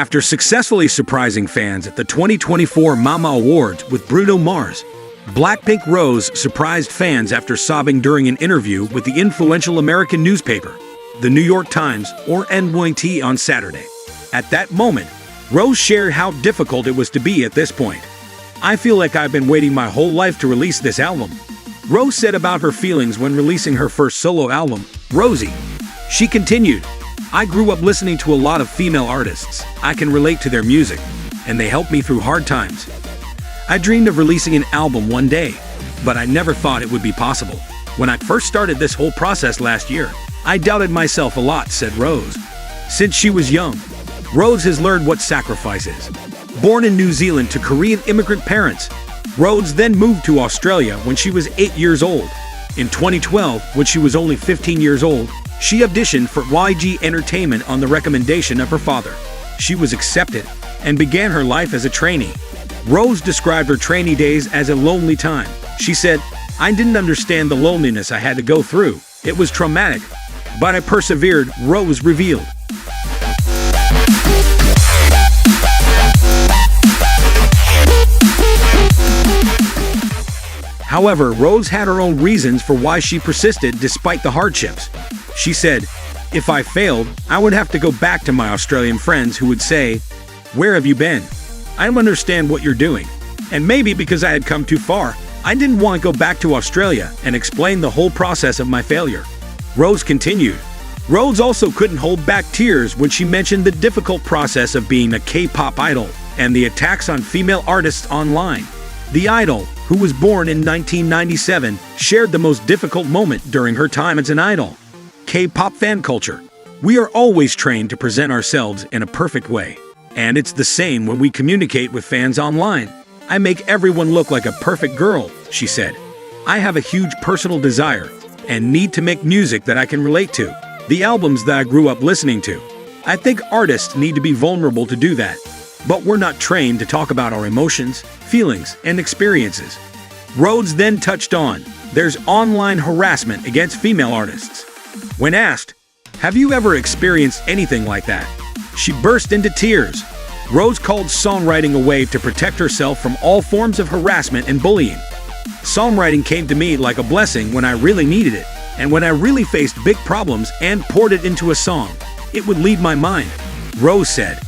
After successfully surprising fans at the 2024 Mama Awards with Bruno Mars, Blackpink Rose surprised fans after sobbing during an interview with the influential American newspaper, The New York Times, or NYT, on Saturday. At that moment, Rose shared how difficult it was to be at this point. "I feel like I've been waiting my whole life to release this album," Rose said about her feelings when releasing her first solo album, Rosie. She continued, "I grew up listening to a lot of female artists. I can relate to their music, and they helped me through hard times. I dreamed of releasing an album one day, but I never thought it would be possible. When I first started this whole process last year, I doubted myself a lot," said Rose. Since she was young, Rose has learned what sacrifice is. Born in New Zealand to Korean immigrant parents, Rose then moved to Australia when she was 8 years old. In 2012, when she was only 15 years old, she auditioned for YG Entertainment on the recommendation of her father. She was accepted and began her life as a trainee. Rose described her trainee days as a lonely time. She said, "I didn't understand the loneliness I had to go through. It was traumatic, but I persevered," Rose revealed. However, Rose had her own reasons for why she persisted despite the hardships. She said, "If I failed, I would have to go back to my Australian friends who would say, 'Where have you been? I don't understand what you're doing.' And maybe because I had come too far, I didn't want to go back to Australia and explain the whole process of my failure," Rose continued. Rose also couldn't hold back tears when she mentioned the difficult process of being a K-pop idol and the attacks on female artists online. The idol, who was born in 1997, shared the most difficult moment during her time as an idol. K-pop fan culture. "We are always trained to present ourselves in a perfect way. And it's the same when we communicate with fans online. I make everyone look like a perfect girl," she said. "I have a huge personal desire and need to make music that I can relate to, the albums that I grew up listening to. I think artists need to be vulnerable to do that. But we're not trained to talk about our emotions, feelings, and experiences." Rose then touched on, there's online harassment against female artists. When asked, "Have you ever experienced anything like that?" she burst into tears. Rose called songwriting a way to protect herself from all forms of harassment and bullying. "Songwriting came to me like a blessing when I really needed it, and when I really faced big problems and poured it into a song, it would lead my mind," Rose said.